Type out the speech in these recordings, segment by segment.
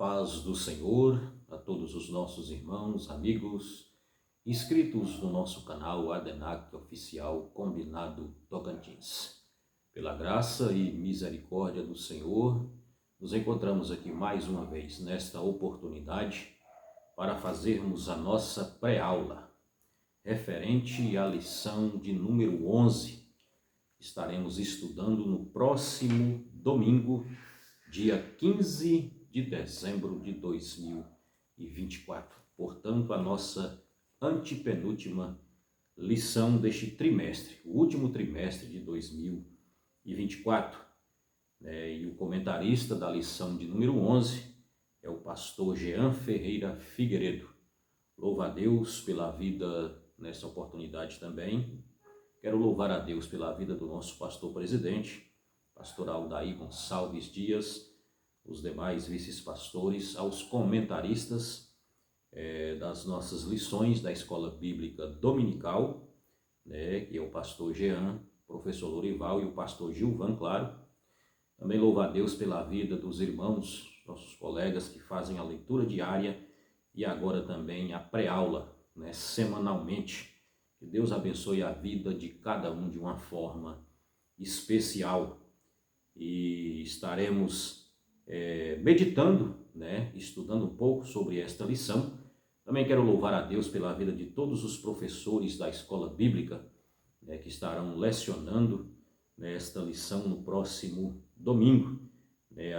paz do Senhor a todos os nossos irmãos, amigos, inscritos no nosso canal Adenac Oficial Combinado Tocantins. Pela graça e misericórdia do Senhor, nos encontramos aqui mais uma vez nesta oportunidade para fazermos a nossa pré-aula referente à lição de número 11. Estaremos estudando no próximo domingo, dia 15 de dezembro de 2024. Portanto, a nossa antepenúltima lição deste trimestre, o último trimestre de 2024. E o comentarista da lição de número 11 é o pastor Jean Ferreira Figueiredo. Louvo a Deus pela vida nessa oportunidade também. Quero louvar a Deus pela vida do nosso pastor presidente, pastor Aldair Gonçalves Dias, os demais vice-pastores, aos comentaristas das nossas lições da Escola Bíblica Dominical, que é o pastor Jean, professor Lorival e o pastor Gilvan, claro. Também louvo a Deus pela vida dos irmãos, nossos colegas que fazem a leitura diária e agora também a pré-aula, semanalmente. Que Deus abençoe a vida de cada um de uma forma especial. E estaremos meditando, estudando um pouco sobre esta lição. Também quero louvar a Deus pela vida de todos os professores da Escola Bíblica, que estarão lecionando esta lição no próximo domingo,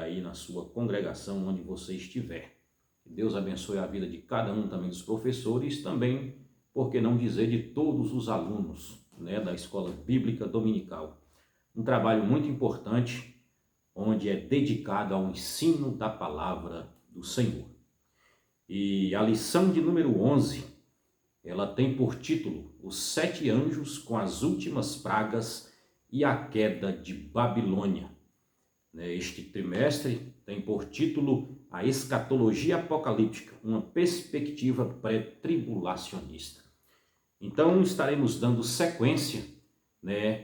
aí na sua congregação, onde você estiver. Que Deus abençoe a vida de cada um também dos professores, também, por que não dizer, de todos os alunos da Escola Bíblica Dominical. Um trabalho muito importante, onde é dedicado ao ensino da palavra do Senhor. E a lição de número 11, ela tem por título Os 7 anjos com as últimas pragas e a queda de Babilônia. Este trimestre tem por título A Escatologia Apocalíptica, uma perspectiva pré-tribulacionista. Então estaremos dando sequência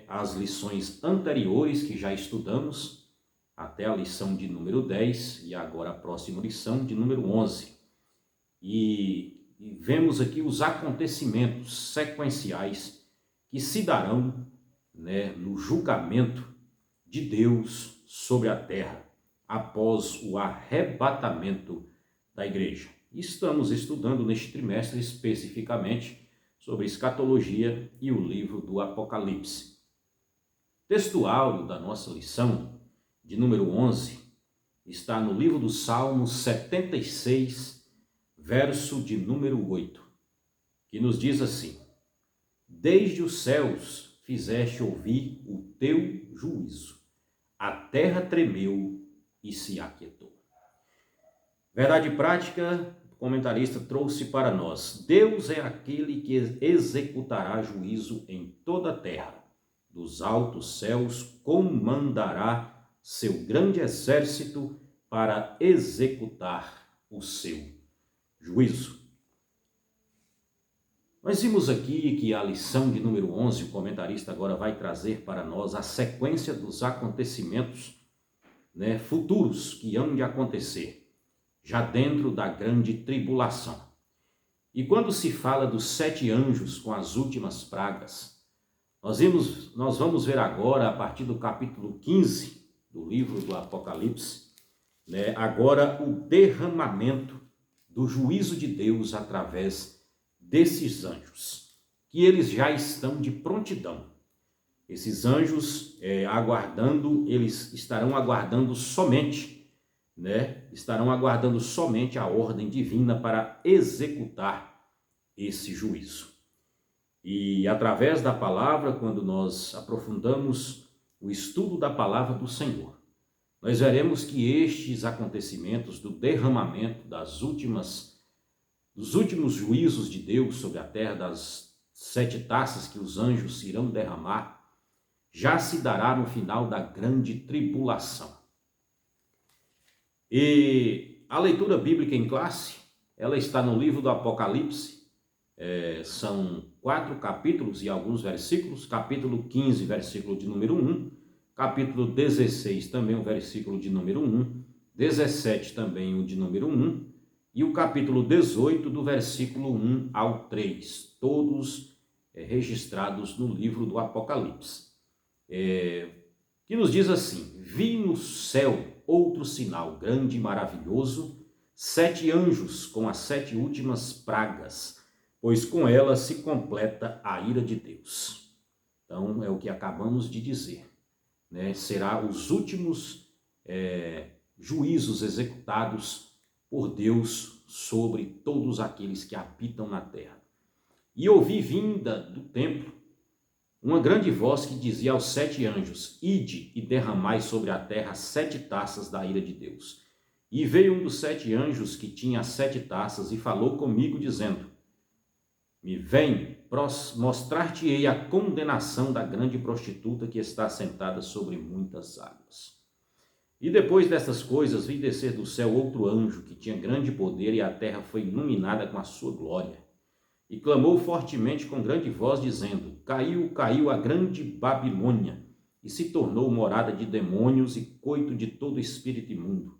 às lições anteriores que já estudamos, até a lição de número 10 e agora a próxima lição de número 11. E vemos aqui os acontecimentos sequenciais que se darão no julgamento de Deus sobre a terra após o arrebatamento da igreja. Estamos estudando neste trimestre especificamente sobre escatologia e o livro do Apocalipse. Texto áureo da nossa lição de número 11 está no livro do Salmo 76, verso de número 8, que nos diz assim: Desde os céus fizeste ouvir o teu juízo, a terra tremeu e se aquietou. Verdade prática, o comentarista trouxe para nós: Deus é aquele que executará juízo em toda a terra. Dos altos céus comandará seu grande exército para executar o seu juízo. Nós vimos aqui que a lição de número 11, o comentarista agora vai trazer para nós a sequência dos acontecimentos futuros que hão de acontecer, já dentro da grande tribulação. E quando se fala dos 7 anjos com as últimas pragas, nós vamos ver agora, a partir do capítulo 15 do livro do Apocalipse, agora o derramamento do juízo de Deus através desses anjos, que eles já estão de prontidão. Esses anjos eles estarão aguardando somente, a ordem divina para executar esse juízo. E através da palavra, quando nós aprofundamos o estudo da palavra do Senhor, nós veremos que estes acontecimentos do derramamento dos últimos juízos de Deus sobre a terra, das 7 taças que os anjos irão derramar, já se dará no final da grande tribulação. E a leitura bíblica em classe, ela está no livro do Apocalipse, são 4 capítulos e alguns versículos, capítulo 15, versículo de número 1, capítulo 16, também o versículo de número 1, 17 também o de número 1, e o capítulo 18, do versículo 1 ao 3, todos registrados no livro do Apocalipse. Que nos diz assim: vi no céu outro sinal grande e maravilhoso, 7 anjos com as 7 últimas pragas, pois com elas se completa a ira de Deus. Então é o que acabamos de dizer, né? Será os últimos juízos executados por Deus sobre todos aqueles que habitam na terra. E ouvi vinda do templo uma grande voz que dizia aos 7 anjos: ide e derramai sobre a terra 7 taças da ira de Deus. E veio um dos 7 anjos que tinha as 7 taças e falou comigo, dizendo: me vem, mostrar-te-ei a condenação da grande prostituta que está sentada sobre muitas águas. E depois destas coisas vi descer do céu outro anjo que tinha grande poder, e a terra foi iluminada com a sua glória. E clamou fortemente com grande voz, dizendo: caiu, caiu a grande Babilônia, e se tornou morada de demônios e coito de todo espírito imundo,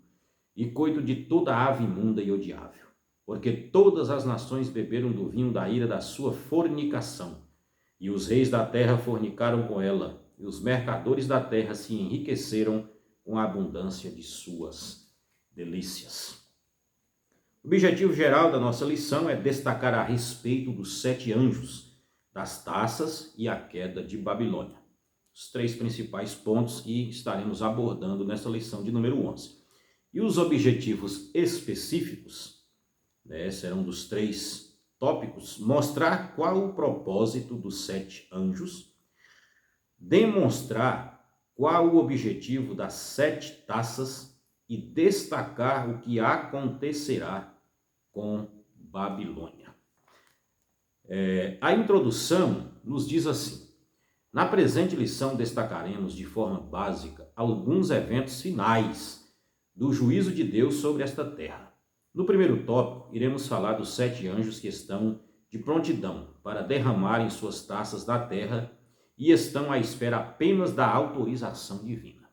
e coito de toda ave imunda e odiável. Porque todas as nações beberam do vinho da ira da sua fornicação, e os reis da terra fornicaram com ela, e os mercadores da terra se enriqueceram com a abundância de suas delícias. O objetivo geral da nossa lição é destacar a respeito dos 7 anjos, das taças e a queda de Babilônia. Os 3 principais pontos que estaremos abordando nessa lição de número 11. E os objetivos específicos, serão dos 3 tópicos: mostrar qual o propósito dos 7 anjos, demonstrar qual o objetivo das 7 taças e destacar o que acontecerá com Babilônia. A introdução nos diz assim: na presente lição destacaremos de forma básica alguns eventos finais do juízo de Deus sobre esta terra. No primeiro tópico, iremos falar dos 7 anjos que estão de prontidão para derramarem suas taças da terra e estão à espera apenas da autorização divina.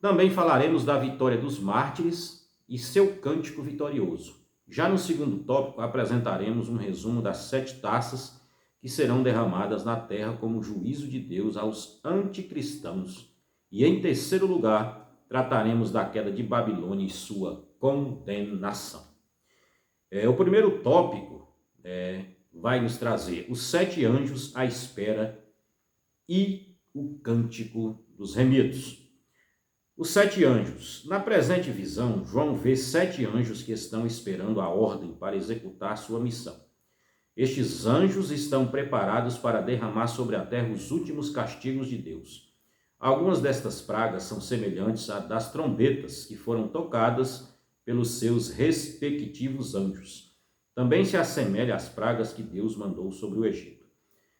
Também falaremos da vitória dos mártires e seu cântico vitorioso. Já no segundo tópico, apresentaremos um resumo das 7 taças que serão derramadas na terra como juízo de Deus aos anticristãos. E em terceiro lugar, trataremos da queda de Babilônia e sua condenação. O primeiro tópico vai nos trazer os 7 anjos à espera e o cântico dos remidos. Os 7 anjos. Na presente visão, João vê 7 anjos que estão esperando a ordem para executar sua missão. Estes anjos estão preparados para derramar sobre a terra os últimos castigos de Deus. Algumas destas pragas são semelhantes às das trombetas que foram tocadas pelos seus respectivos anjos. Também se assemelha às pragas que Deus mandou sobre o Egito.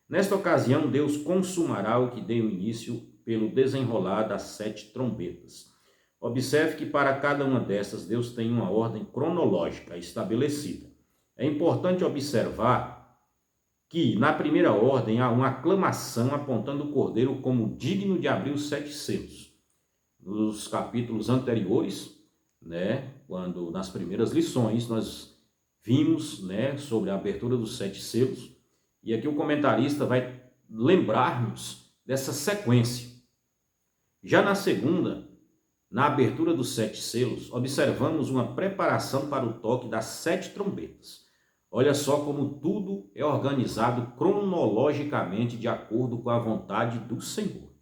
Nesta ocasião, Deus consumará o que deu início pelo desenrolar das 7 trombetas. Observe que para cada uma dessas, Deus tem uma ordem cronológica estabelecida. É importante observar que na primeira ordem há uma aclamação apontando o cordeiro como digno de abrir os 7 selos. Nos capítulos anteriores, quando nas primeiras lições nós vimos sobre a abertura dos 7 selos, e aqui o comentarista vai lembrar-nos dessa sequência. Já na segunda, na abertura dos 7 selos, observamos uma preparação para o toque das 7 trombetas. Olha só como tudo é organizado cronologicamente de acordo com a vontade do Senhor.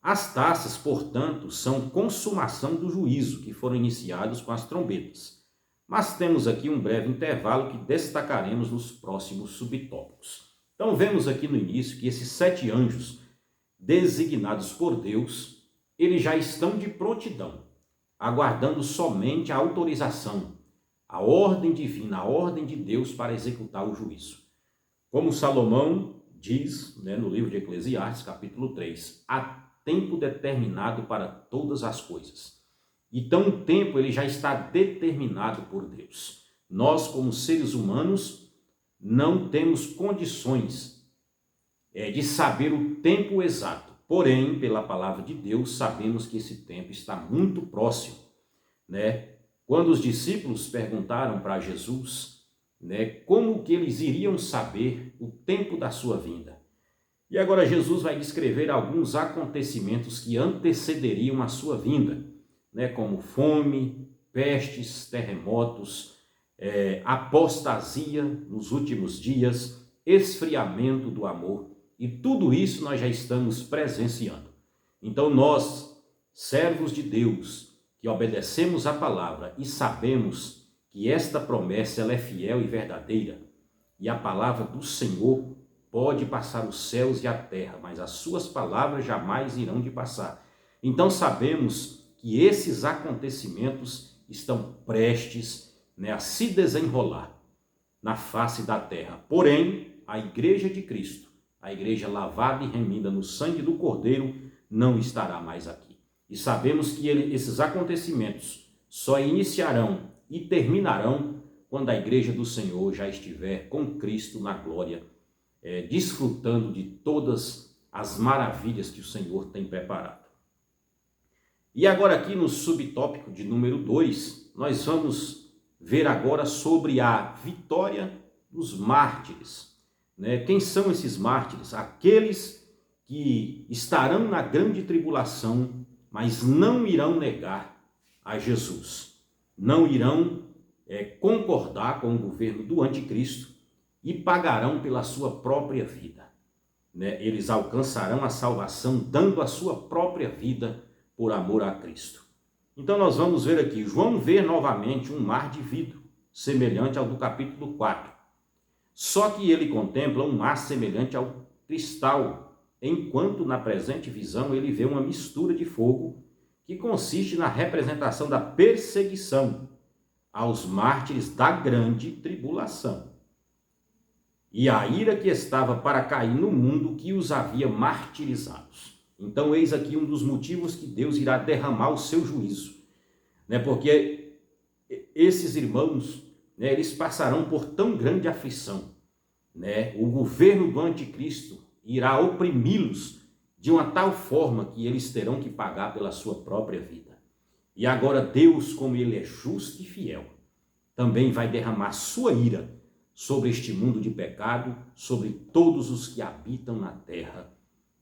As taças, portanto, são consumação do juízo que foram iniciados com as trombetas. Mas temos aqui um breve intervalo que destacaremos nos próximos subtópicos. Então vemos aqui no início que esses 7 anjos designados por Deus, eles já estão de prontidão, aguardando somente a autorização, a ordem divina, a ordem de Deus para executar o juízo. Como Salomão diz no livro de Eclesiastes, capítulo 3, há tempo determinado para todas as coisas. Então o tempo ele já está determinado por Deus. Nós, como seres humanos, não temos condições de saber o tempo exato. Porém, pela palavra de Deus, sabemos que esse tempo está muito próximo. né? Quando os discípulos perguntaram para Jesus, né, como que eles iriam saber o tempo da sua vinda. E agora Jesus vai descrever alguns acontecimentos que antecederiam a sua vinda, né, como fome, pestes, terremotos, apostasia nos últimos dias, esfriamento do amor, e tudo isso nós já estamos presenciando. Então nós, servos de Deus, que obedecemos a palavra e sabemos que esta promessa ela é fiel e verdadeira, e a palavra do Senhor pode passar os céus e a terra, mas as suas palavras jamais irão de passar. Então sabemos que esses acontecimentos estão prestes, né, a se desenrolar na face da terra. Porém, a igreja de Cristo, a igreja lavada e remida no sangue do Cordeiro, não estará mais aqui. E sabemos que esses acontecimentos só iniciarão e terminarão quando a igreja do Senhor já estiver com Cristo na glória, desfrutando de todas as maravilhas que o Senhor tem preparado. E agora aqui no subtópico de número 2, nós vamos ver agora sobre a vitória dos mártires. Quem são esses mártires? Aqueles que estarão na grande tribulação, mas não irão negar a Jesus. Não irão concordar com o governo do anticristo e pagarão pela sua própria vida. Eles alcançarão a salvação dando a sua própria vida por amor a Cristo. Então nós vamos ver aqui, João vê novamente um mar de vidro, semelhante ao do capítulo 4. Só que ele contempla um mar semelhante ao cristal, enquanto na presente visão ele vê uma mistura de fogo que consiste na representação da perseguição aos mártires da grande tribulação. E a ira que estava para cair no mundo que os havia martirizados. Então eis aqui um dos motivos que Deus irá derramar o seu juízo, porque esses irmãos, eles passarão por tão grande aflição, o governo do anticristo irá oprimi-los de uma tal forma que eles terão que pagar pela sua própria vida. E agora Deus, como ele é justo e fiel, também vai derramar sua ira sobre este mundo de pecado, sobre todos os que habitam na terra,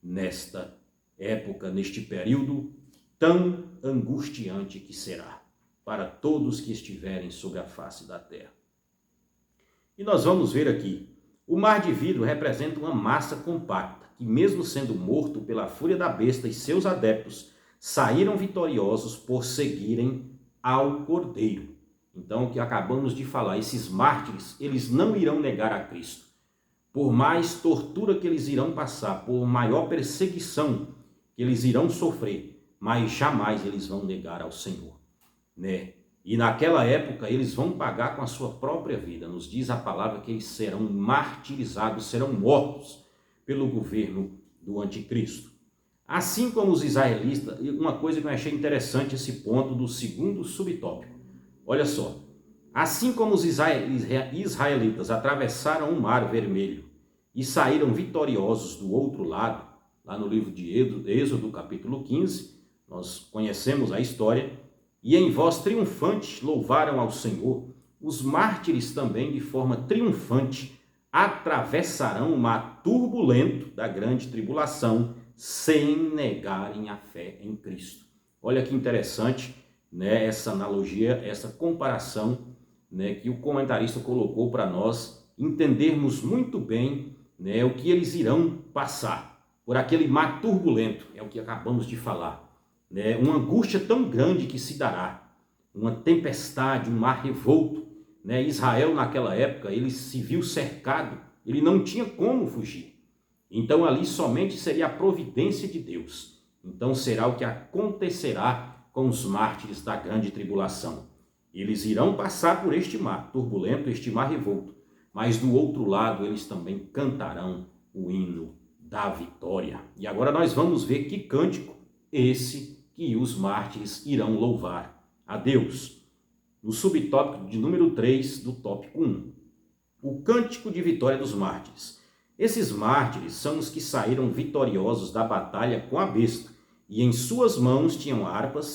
nesta época, neste período tão angustiante que será para todos que estiverem sobre a face da terra. E nós vamos ver aqui, o mar de vidro representa uma massa compacta, que mesmo sendo morto pela fúria da besta e seus adeptos, saíram vitoriosos por seguirem ao Cordeiro. Então, o que acabamos de falar, esses mártires, eles não irão negar a Cristo. Por mais tortura que eles irão passar, por maior perseguição que eles irão sofrer, mas jamais eles vão negar ao Senhor, E naquela época eles vão pagar com a sua própria vida. Nos diz a palavra que eles serão martirizados, serão mortos pelo governo do anticristo. Assim como os israelitas, uma coisa que eu achei interessante esse ponto do segundo subtópico. Olha só, assim como os israelitas atravessaram o Mar Vermelho e saíram vitoriosos do outro lado, lá no livro de Êxodo, capítulo 15, nós conhecemos a história, e em voz triunfante louvaram ao Senhor, os mártires também de forma triunfante atravessarão o mar turbulento da grande tribulação sem negarem a fé em Cristo. Olha que interessante, essa analogia, essa comparação, que o comentarista colocou para nós entendermos muito bem, o que eles irão passar por aquele mar turbulento, é o que acabamos de falar, uma angústia tão grande que se dará, uma tempestade, um mar revolto, Israel naquela época, ele se viu cercado, ele não tinha como fugir, então ali somente seria a providência de Deus. Então será o que acontecerá com os mártires da grande tribulação. Eles irão passar por este mar turbulento, este mar revolto, mas do outro lado eles também cantarão o hino da vitória. E agora nós vamos ver que cântico esse que os mártires irão louvar a Deus. No subtópico de número 3 do tópico 1. O cântico de vitória dos mártires. Esses mártires são os que saíram vitoriosos da batalha com a besta, e em suas mãos tinham harpas,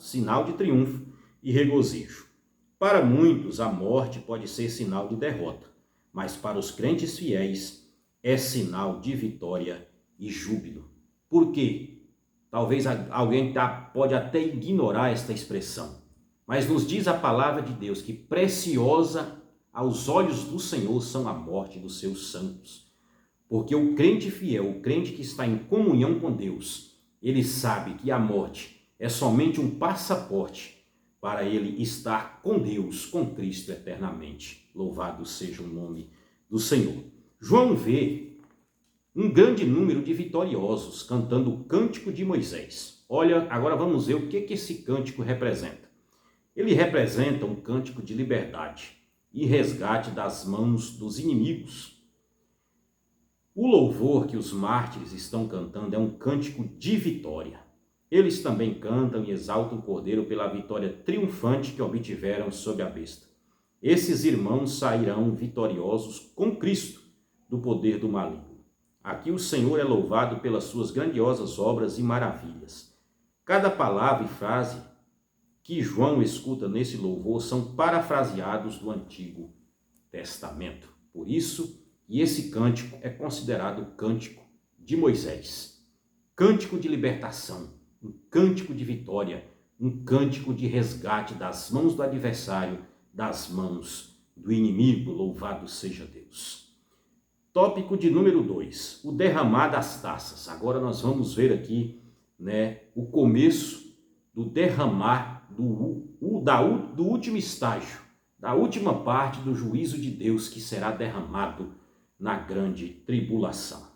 sinal de triunfo, e regozijo. Para muitos, a morte pode ser sinal de derrota, mas para os crentes fiéis é sinal de vitória e júbilo. Por quê? Talvez alguém pode até ignorar esta expressão, mas nos diz a palavra de Deus que preciosa aos olhos do Senhor são a morte dos seus santos. Porque o crente fiel, o crente que está em comunhão com Deus, ele sabe que a morte é somente um passaporte para ele estar com Deus, com Cristo eternamente. Louvado seja o nome do Senhor. João vê um grande número de vitoriosos cantando o cântico de Moisés. Olha, agora vamos ver o que esse cântico representa. Ele representa um cântico de liberdade e resgate das mãos dos inimigos. O louvor que os mártires estão cantando é um cântico de vitória. Eles também cantam e exaltam o Cordeiro pela vitória triunfante que obtiveram sobre a besta. Esses irmãos sairão vitoriosos com Cristo do poder do maligno. Aqui o Senhor é louvado pelas suas grandiosas obras e maravilhas. Cada palavra e frase que João escuta nesse louvor são parafraseados do Antigo Testamento. Por isso, esse cântico é considerado o cântico de Moisés. Cântico de libertação, um cântico de vitória, um cântico de resgate das mãos do adversário, das mãos do inimigo. Louvado seja Deus. Tópico de número 2, o derramar das taças. Agora nós vamos ver aqui, o começo do derramar do último estágio, da última parte do juízo de Deus que será derramado na grande tribulação.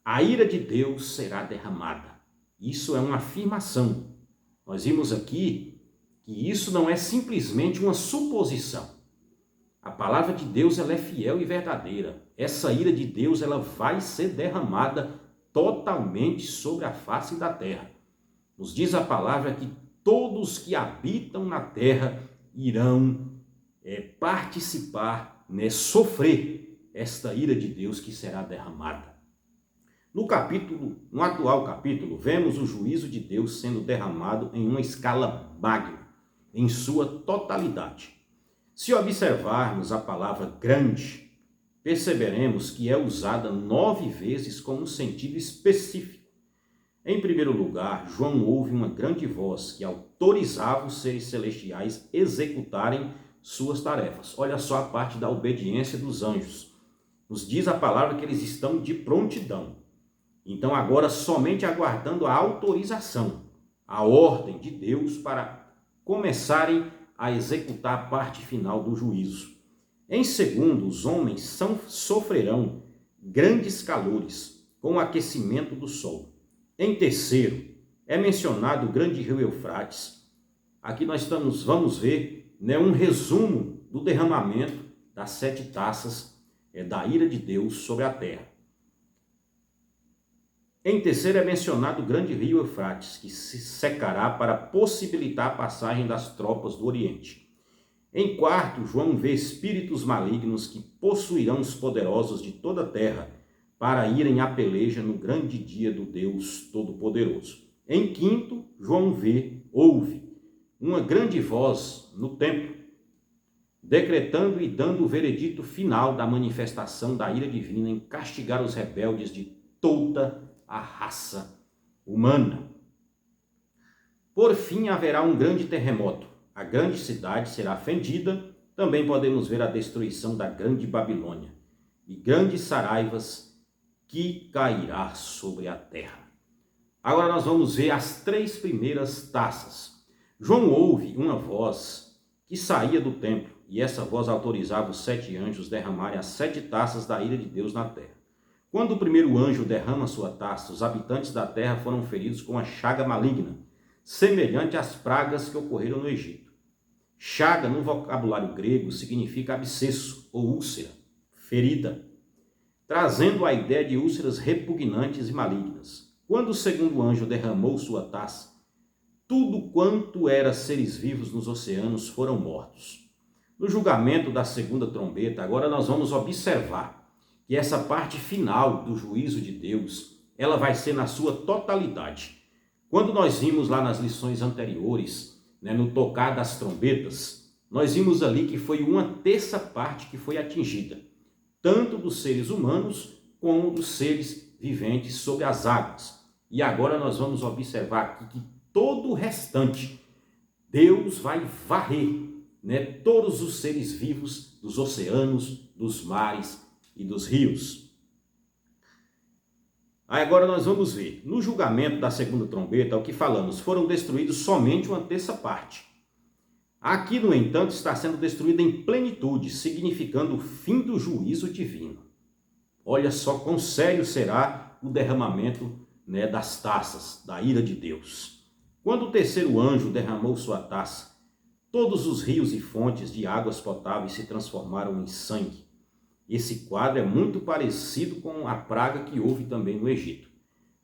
A ira de Deus será derramada. Isso é uma afirmação. Nós vimos aqui que isso não é simplesmente uma suposição. A palavra de Deus ela é fiel e verdadeira. Essa ira de Deus ela vai ser derramada totalmente sobre a face da terra. Nos diz a palavra que todos que habitam na terra irão participar, sofrer esta ira de Deus que será derramada. No atual capítulo, vemos o juízo de Deus sendo derramado em uma escala magna, em sua totalidade. Se observarmos a palavra grande, perceberemos que é usada 9 vezes com um sentido específico. Em primeiro lugar, João ouve uma grande voz que autorizava os seres celestiais executarem suas tarefas. Olha só a parte da obediência dos anjos. Nos diz a palavra que eles estão de prontidão. Então agora somente aguardando a autorização, a ordem de Deus para começarem a executar a parte final do juízo. Em segundo, os homens sofrerão grandes calores com o aquecimento do sol. Em terceiro, é mencionado o grande rio Eufrates. Aqui nós vamos ver um resumo do derramamento das 7 taças da ira de Deus sobre a terra. Em terceiro, é mencionado o grande rio Eufrates, que se secará para possibilitar a passagem das tropas do Oriente. Em quarto, João vê espíritos malignos que possuirão os poderosos de toda a terra, para irem à peleja no grande dia do Deus Todo-Poderoso. Em quinto, João ouve uma grande voz no templo, decretando e dando o veredito final da manifestação da ira divina em castigar os rebeldes de toda a raça humana. Por fim, haverá um grande terremoto. A grande cidade será fendida. Também podemos ver a destruição da grande Babilônia e grandes saraivas que cairá sobre a terra. Agora nós vamos ver as 3 primeiras taças. João ouve uma voz que saía do templo, e essa voz autorizava os 7 anjos derramarem as 7 taças da ira de Deus na terra. Quando o primeiro anjo derrama sua taça, os habitantes da terra foram feridos com a chaga maligna, semelhante às pragas que ocorreram no Egito. Chaga, no vocabulário grego, significa abscesso ou úlcera, ferida, trazendo a ideia de úlceras repugnantes e malignas. Quando o segundo anjo derramou sua taça, tudo quanto era seres vivos nos oceanos foram mortos. No julgamento da segunda trombeta, agora nós vamos observar que essa parte final do juízo de Deus, ela vai ser na sua totalidade. Quando nós vimos lá nas lições anteriores né, no tocar das trombetas, nós vimos ali que foi 1/3 que foi atingida, tanto dos seres humanos como dos seres viventes sobre as águas. E agora nós vamos observar aqui que todo o restante, Deus vai varrer, né, todos os seres vivos dos oceanos, dos mares e dos rios. Aí agora nós vamos ver, no julgamento da segunda trombeta, o que falamos, foram destruídos somente 1/3. Aqui, no entanto, está sendo destruída em plenitude, significando o fim do juízo divino. Olha só quão sério será o derramamento, né, das taças, da ira de Deus. Quando o terceiro anjo derramou sua taça, todos os rios e fontes de águas potáveis se transformaram em sangue. Esse quadro é muito parecido com a praga que houve também no Egito,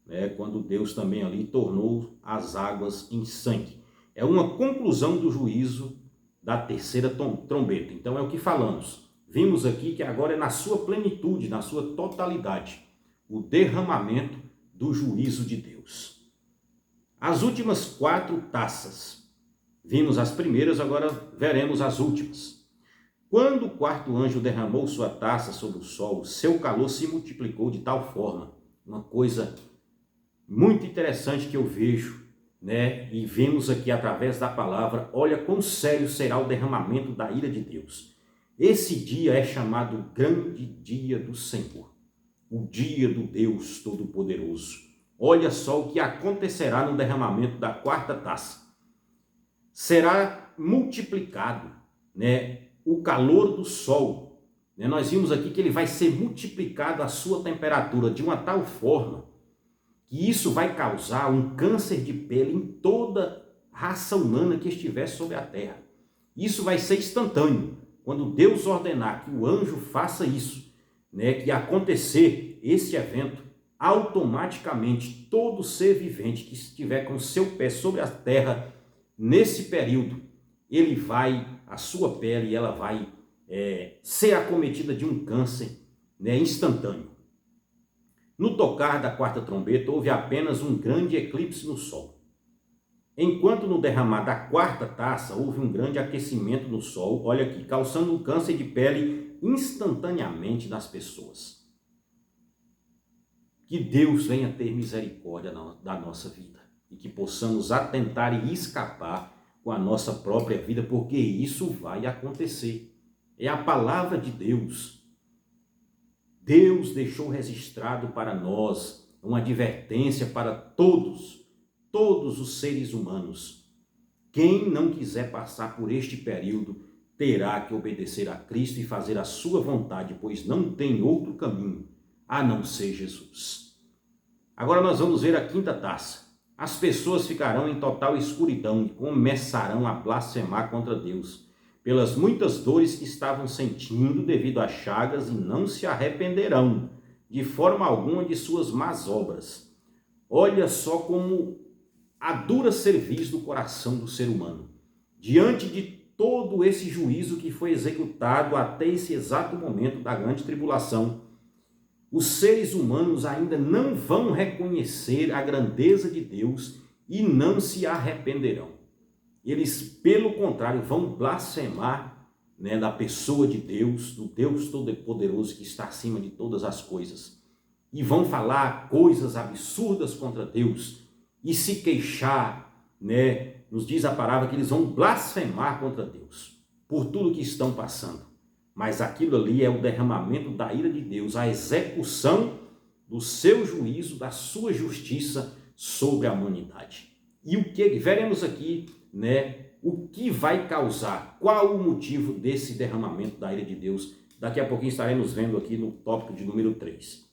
né, quando Deus também ali tornou as águas em sangue. É uma conclusão do juízo da terceira trombeta. Então é o que falamos. Vimos aqui que agora é na sua plenitude, na sua totalidade, o derramamento do juízo de Deus. As últimas 4 taças. Vimos as primeiras, agora veremos as últimas. Quando o quarto anjo derramou sua taça sobre o sol, seu calor se multiplicou de tal forma, uma coisa muito interessante que eu vejo, né? E vemos aqui através da palavra, olha quão sério será o derramamento da ira de Deus. Esse dia é chamado grande dia do Senhor, o dia do Deus Todo-Poderoso. Olha só o que acontecerá no derramamento da quarta taça. Será multiplicado, né, o calor do sol. Né? Nós vimos aqui que ele vai ser multiplicado a sua temperatura de uma tal forma que isso vai causar um câncer de pele em toda raça humana que estiver sobre a terra. Isso vai ser instantâneo. Quando Deus ordenar que o anjo faça isso, né, que acontecer esse evento, automaticamente todo ser vivente que estiver com seu pé sobre a terra nesse período, a sua pele, ela vai ser acometida de um câncer, né, instantâneo. No tocar da quarta trombeta, houve apenas um grande eclipse no sol. Enquanto no derramar da quarta taça, houve um grande aquecimento no sol, olha aqui, causando um câncer de pele instantaneamente nas pessoas. Que Deus venha ter misericórdia da nossa vida e que possamos atentar e escapar com a nossa própria vida, porque isso vai acontecer. É a palavra de Deus. Deus deixou registrado para nós uma advertência para todos os seres humanos. Quem não quiser passar por este período terá que obedecer a Cristo e fazer a sua vontade, pois não tem outro caminho a não ser Jesus. Agora nós vamos ver a quinta taça. As pessoas ficarão em total escuridão e começarão a blasfemar contra Deus, pelas muitas dores que estavam sentindo devido às chagas, e não se arrependerão de forma alguma de suas más obras. Olha só como a dura cerviz do coração do ser humano, diante de todo esse juízo que foi executado até esse exato momento da grande tribulação. Os seres humanos ainda não vão reconhecer a grandeza de Deus e não se arrependerão. Eles, pelo contrário, vão blasfemar, né, da pessoa de Deus, do Deus Todo-Poderoso que está acima de todas as coisas. E vão falar coisas absurdas contra Deus e se queixar, né? Nos diz a palavra que eles vão blasfemar contra Deus por tudo que estão passando. Mas aquilo ali é o derramamento da ira de Deus, a execução do seu juízo, da sua justiça sobre a humanidade. E o que veremos aqui, né, o que vai causar, qual o motivo desse derramamento da ira de Deus. Daqui a pouquinho estaremos vendo aqui no tópico de número 3.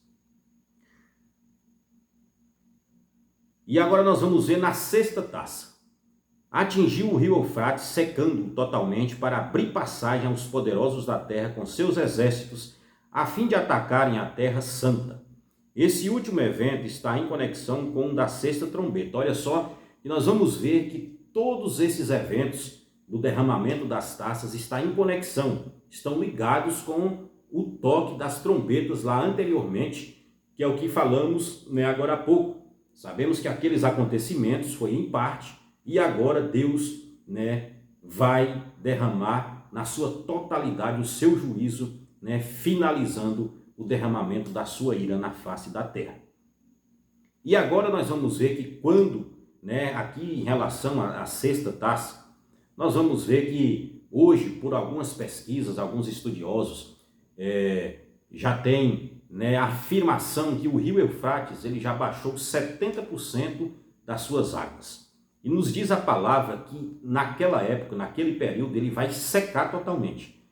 E agora nós vamos ver na sexta taça. Atingiu o rio Eufrates, secando-o totalmente para abrir passagem aos poderosos da terra com seus exércitos, a fim de atacarem a terra santa. Esse último evento está em conexão com o da sexta trombeta. Olha só, e nós vamos ver que todos esses eventos do derramamento das taças estão em conexão, estão ligados com o toque das trombetas lá anteriormente, que é o que falamos, né, agora há pouco. Sabemos que aqueles acontecimentos foi em parte, e agora Deus, né, vai derramar na sua totalidade o seu juízo, né, finalizando o derramamento da sua ira na face da terra. E agora nós vamos ver que quando, né, aqui em relação à sexta taça, nós vamos ver que hoje, por algumas pesquisas, alguns estudiosos já têm, né, a afirmação que o rio Eufrates ele já baixou 70% das suas águas. E nos diz a palavra que naquela época, naquele período, ele vai secar totalmente.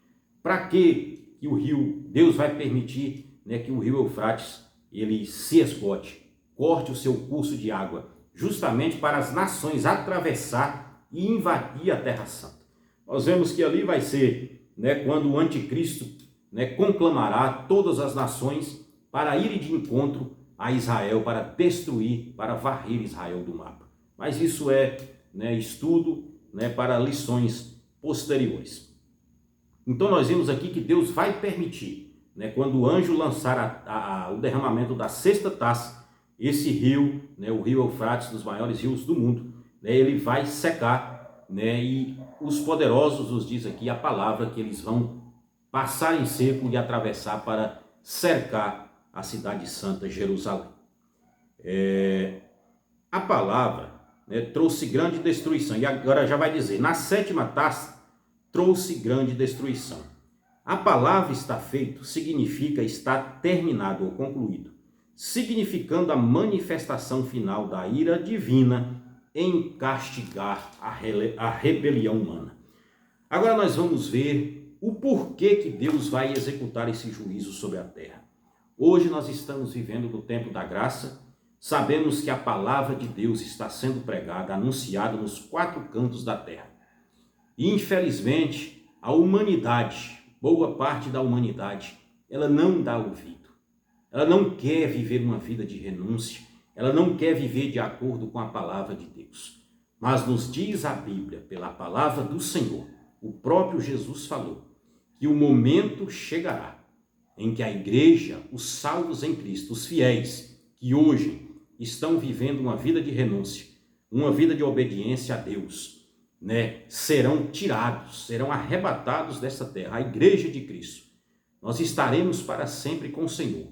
Para que o rio, Deus vai permitir, né, que o rio Eufrates ele se esgote, corte o seu curso de água, justamente para as nações atravessar e invadir a Terra Santa. Nós vemos que ali vai ser, né, quando o anticristo, né, conclamará todas as nações para irem de encontro a Israel, para destruir, para varrer Israel do mapa. Mas isso é, né, estudo, né, para lições posteriores. Então nós vimos aqui que Deus vai permitir, né, quando o anjo lançar o derramamento da sexta taça, esse rio, né, o rio Eufrates, dos maiores rios do mundo, né, ele vai secar, né, e os poderosos, nos diz aqui a palavra, que eles vão passar em seco e atravessar para cercar a cidade santa, Jerusalém. A palavra, né, trouxe grande destruição, e agora já vai dizer, na sétima taça, trouxe grande destruição. A palavra está feito significa está terminado ou concluído, significando a manifestação final da ira divina em castigar a rebelião humana. Agora nós vamos ver o porquê que Deus vai executar esse juízo sobre a terra. Hoje nós estamos vivendo no tempo da graça, sabemos que a palavra de Deus está sendo pregada, anunciada nos quatro cantos da terra. E infelizmente a humanidade, boa parte da humanidade, ela não dá ouvido. Ela não quer viver uma vida de renúncia, ela não quer viver de acordo com a palavra de Deus. Mas nos diz a Bíblia, pela palavra do Senhor, o próprio Jesus falou, que o momento chegará em que a igreja, os salvos em Cristo, os fiéis, que hoje estão vivendo uma vida de renúncia, uma vida de obediência a Deus, né, serão tirados, serão arrebatados dessa terra, a igreja de Cristo. Nós estaremos para sempre com o Senhor.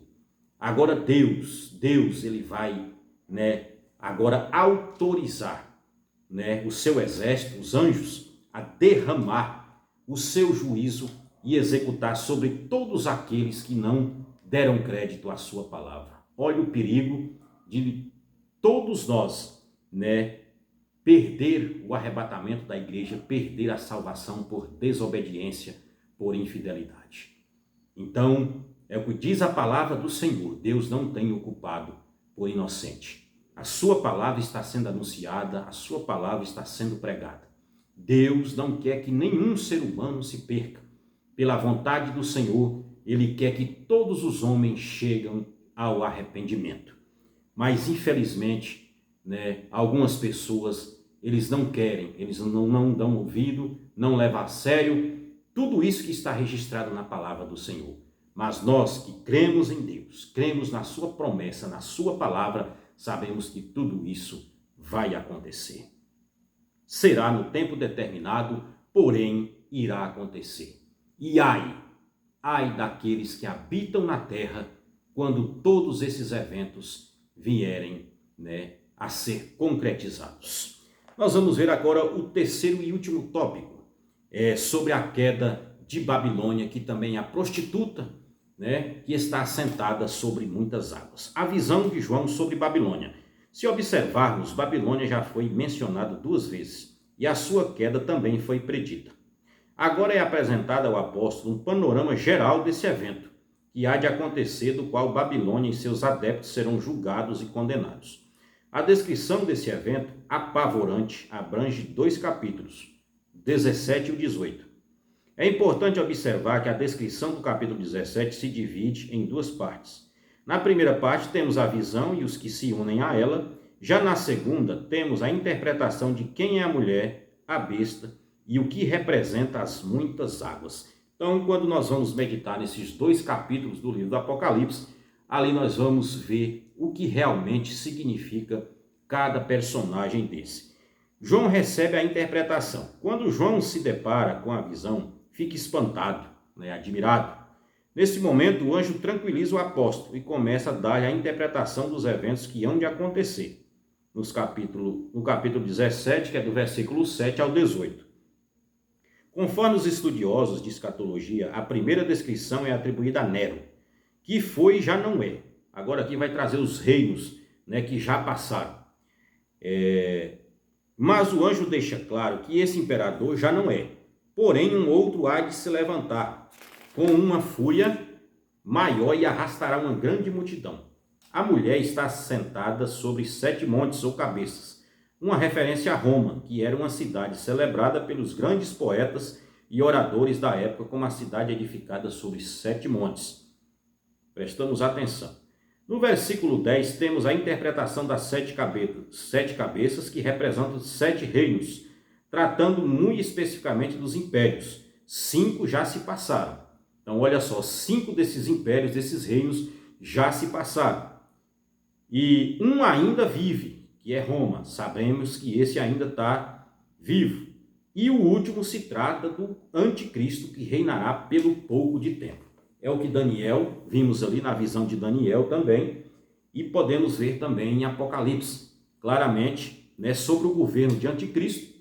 Agora Deus, ele vai, né, agora autorizar, né, o seu exército, os anjos, a derramar o seu juízo e executar sobre todos aqueles que não deram crédito à sua palavra. Olha o perigo de todos nós, né, perder o arrebatamento da igreja, perder a salvação por desobediência, por infidelidade. Então, é o que diz a palavra do Senhor, Deus não tem o culpado por inocente. A sua palavra está sendo anunciada, a sua palavra está sendo pregada. Deus não quer que nenhum ser humano se perca. Pela vontade do Senhor, Ele quer que todos os homens cheguem ao arrependimento. Mas, infelizmente, né, algumas pessoas, eles não querem, eles não dão ouvido, não levam a sério tudo isso que está registrado na palavra do Senhor. Mas nós que cremos em Deus, cremos na sua promessa, na sua palavra, sabemos que tudo isso vai acontecer. Será no tempo determinado, porém irá acontecer. E ai daqueles que habitam na terra quando todos esses eventos vierem, né, a ser concretizados. Nós vamos ver agora o terceiro e último tópico, sobre a queda de Babilônia, que também é a prostituta, né, que está assentada sobre muitas águas. A visão de João sobre Babilônia. Se observarmos, Babilônia já foi mencionada 2 vezes e a sua queda também foi predita. Agora é apresentado ao apóstolo um panorama geral desse evento, que há de acontecer, do qual Babilônia e seus adeptos serão julgados e condenados. A descrição desse evento apavorante abrange 2 capítulos, 17 e o 18. É importante observar que a descrição do capítulo 17 se divide em 2 partes. Na primeira parte temos a visão e os que se unem a ela. Já na segunda temos a interpretação de quem é a mulher, a besta e o que representa as muitas águas. Então, quando nós vamos meditar nesses 2 capítulos do livro do Apocalipse, ali nós vamos ver o que realmente significa cada personagem desse. João recebe a interpretação. Quando João se depara com a visão, fica espantado, admirado. Nesse momento, o anjo tranquiliza o apóstolo e começa a dar a interpretação dos eventos que hão de acontecer. No capítulo 17, que é do versículo 7 ao 18. Conforme os estudiosos de escatologia, a primeira descrição é atribuída a Nero, que foi e já não é. Agora aqui vai trazer os reinos, que já passaram. Mas o anjo deixa claro que esse imperador já não é. Porém, um outro há de se levantar, com uma fúria maior e arrastará uma grande multidão. A mulher está sentada sobre 7 montes ou cabeças, uma referência a Roma, que era uma cidade celebrada pelos grandes poetas e oradores da época como a cidade edificada sobre 7 montes. Prestamos atenção. No versículo 10 temos a interpretação das 7 cabeças que representam 7 reinos, tratando muito especificamente dos impérios. 5 já se passaram. Então olha só, 5 desses impérios, desses reinos já se passaram. E um ainda vive, que é Roma. Sabemos que esse ainda está vivo. E o último se trata do anticristo, que reinará pelo pouco de tempo. É o que Daniel, vimos ali na visão de Daniel também, e podemos ver também em Apocalipse, claramente, sobre o governo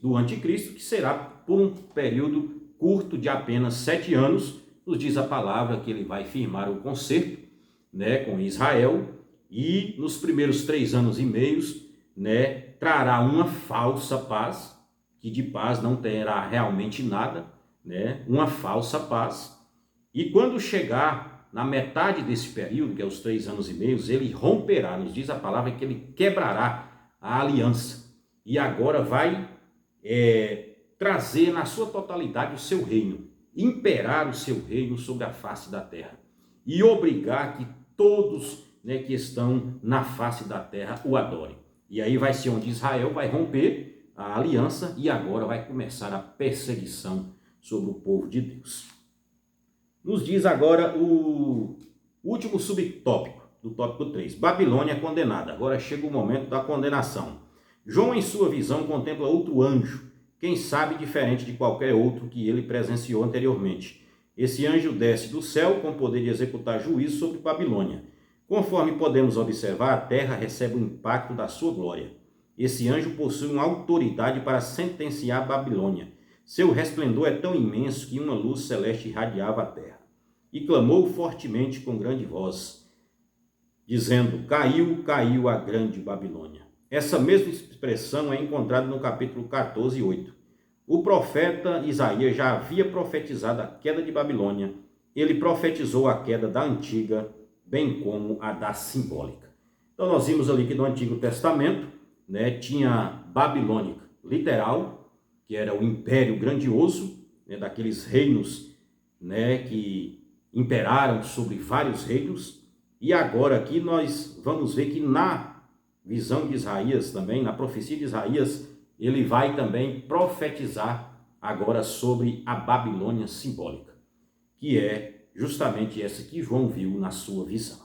do anticristo, que será por um período curto de apenas 7 anos, nos diz a palavra que ele vai firmar o concerto, com Israel, e nos primeiros 3 anos e meios, trará uma falsa paz, que de paz não terá realmente nada, uma falsa paz. E quando chegar na metade desse período, que é os 3 anos e meios, ele romperá, nos diz a palavra que ele quebrará a aliança. E agora vai trazer na sua totalidade o seu reino, imperar o seu reino sobre a face da terra. E obrigar que todos que estão na face da terra o adorem. E aí vai ser onde Israel vai romper a aliança e agora vai começar a perseguição sobre o povo de Deus. Nos diz agora o último subtópico, do tópico 3. Babilônia condenada. Agora chega o momento da condenação. João, em sua visão, contempla outro anjo, quem sabe diferente de qualquer outro que ele presenciou anteriormente. Esse anjo desce do céu com o poder de executar juízo sobre Babilônia. Conforme podemos observar, a terra recebe o impacto da sua glória. Esse anjo possui uma autoridade para sentenciar a Babilônia. Seu resplendor é tão imenso que uma luz celeste irradiava a terra. E clamou fortemente com grande voz, dizendo: caiu, caiu a grande Babilônia. Essa mesma expressão é encontrada no capítulo 14, 8. O profeta Isaías já havia profetizado a queda de Babilônia. Ele profetizou a queda da antiga, bem como a da simbólica. Então nós vimos ali que no Antigo Testamento, tinha Babilônica literal, que era o império grandioso, daqueles reinos, que imperaram sobre vários reinos. E agora aqui nós vamos ver que na visão de Isaías também, na profecia de Isaías, ele vai também profetizar agora sobre a Babilônia simbólica, que é justamente essa que João viu na sua visão.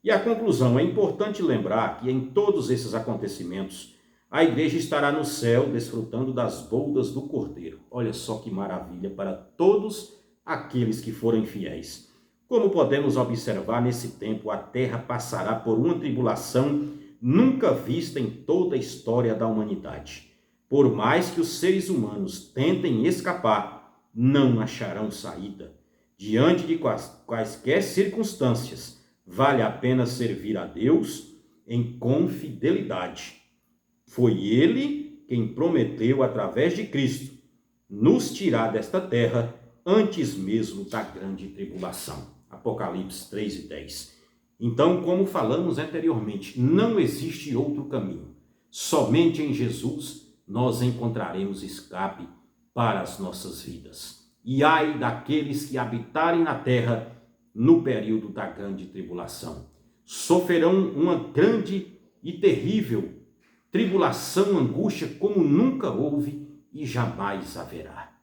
E a conclusão, é importante lembrar que em todos esses acontecimentos, a igreja estará no céu desfrutando das bodas do Cordeiro. Olha só que maravilha para todos aqueles que forem fiéis. Como podemos observar, nesse tempo a terra passará por uma tribulação nunca vista em toda a história da humanidade. Por mais que os seres humanos tentem escapar, não acharão saída. Diante de quaisquer circunstâncias, vale a pena servir a Deus com fidelidade. Foi Ele quem prometeu, através de Cristo, nos tirar desta terra antes mesmo da grande tribulação. Apocalipse 3 e 10. Então, como falamos anteriormente, não existe outro caminho. Somente em Jesus nós encontraremos escape para as nossas vidas. E ai daqueles que habitarem na terra no período da grande tribulação. Sofrerão uma grande e terrível tribulação, angústia, como nunca houve e jamais haverá.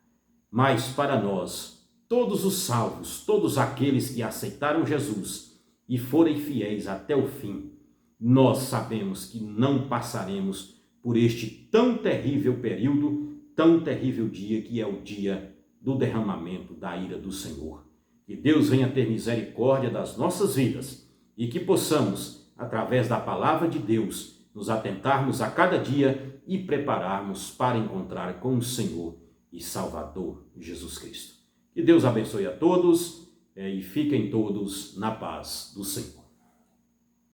Mas para nós, todos os salvos, todos aqueles que aceitaram Jesus e forem fiéis até o fim, nós sabemos que não passaremos por este tão terrível período, tão terrível dia que é o dia do derramamento da ira do Senhor. Que Deus venha ter misericórdia das nossas vidas e que possamos, através da palavra de Deus, nos atentarmos a cada dia e prepararmos para encontrar com o Senhor e Salvador Jesus Cristo. Que Deus abençoe a todos e fiquem todos na paz do Senhor.